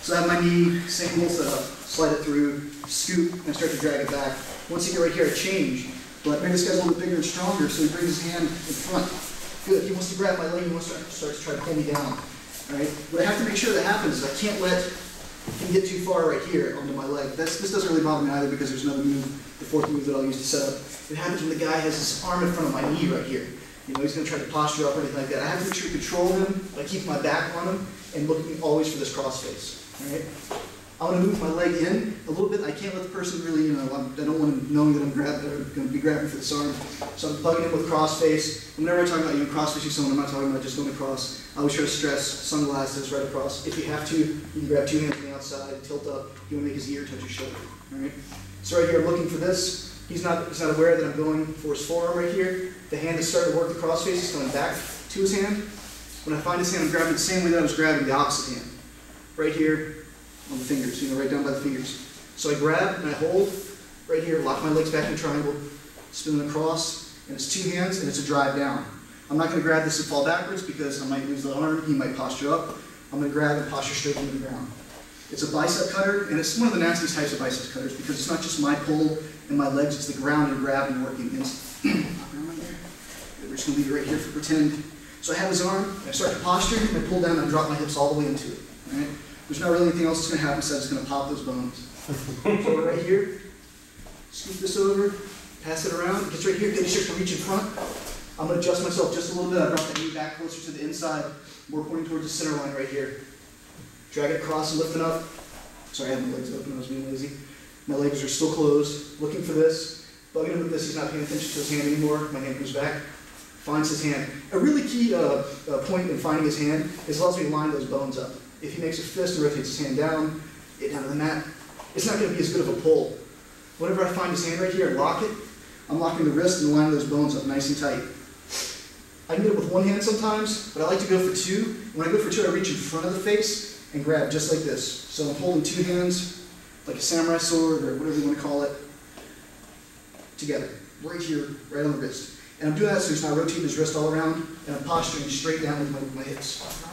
So I have my knee, same whole setup, slide it through, scoop, and I start to drag it back. Once you get right here, I change. But maybe this guy's a little bit bigger and stronger, so he brings his hand in front. Good, he wants to grab my leg, he wants to start to try to pull me down. All right? What I have to make sure that happens is I can't let him get too far right here onto my leg. This doesn't really bother me either because there's another move, the fourth move that I'll use to set up. It happens when the guy has his arm in front of my knee right here. You know, he's going to try to posture up or anything like that. I have to make sure to control him by keeping my back on him and looking always for this cross face. All right? I want to move my leg in a little bit. I can't let the person really, I don't want him knowing that I'm going to be grabbing for this arm. So I'm plugging in with cross face. Whenever I talk about you cross facing someone, I'm not talking about just going across. I always try to stress sunglasses right across. If you have to, you can grab two hands on the outside, tilt up. You want to make his ear touch his shoulder. All right? So right here, I'm looking for this. He's not aware that I'm going for his forearm right here. The hand is starting to work the cross face. He's coming back to his hand. When I find his hand, I'm grabbing the same way that I was grabbing the opposite hand. Right here on the fingers, right down by the fingers. So I grab and I hold right here, lock my legs back in a triangle, spin them across, and it's two hands and it's a drive down. I'm not going to grab this and fall backwards because I might lose the arm, he might posture up. I'm going to grab and posture straight into the ground. It's a bicep cutter, and it's one of the nastiest types of bicep cutters because it's not just my pull and my legs, it's the ground and grabbing working against. We're just going to leave it right here for pretend. So I have his arm, I start to posture, and I pull down and I drop my hips all the way into it. All right? There's not really anything else that's going to happen besides it's going to pop those bones. So right here, scoop this over, pass it around, it gets right here, get starts to reach in front. I'm going to adjust myself just a little bit. I drop the knee back closer to the inside, more pointing towards the center line right here. Drag it across and lift it up. Sorry, I had my legs open, I was being lazy. My legs are still closed, looking for this. Bugging him with this, he's not paying attention to his hand anymore. My hand goes back, finds his hand. A really key point in finding his hand is it allows me to line those bones up. If he makes a fist and rotates his hand down to the mat, it's not going to be as good of a pull. Whenever I find his hand right here and lock it, I'm locking the wrist and lining those bones up nice and tight. I can get it with one hand sometimes, but I like to go for two. When I go for two, I reach in front of the face and grab just like this. So I'm holding two hands, like a samurai sword or whatever you want to call it, together, right here, right on the wrist. And I'm doing that so he's not rotating his wrist all around, and I'm posturing straight down with my hips.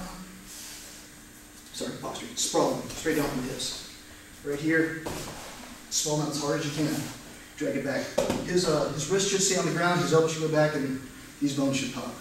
Sorry, posturing, sprawling, straight down with my hips. Right here, sprawl down as hard as you can. Drag it back. His wrist should stay on the ground, his elbow should go back, and these bones should pop.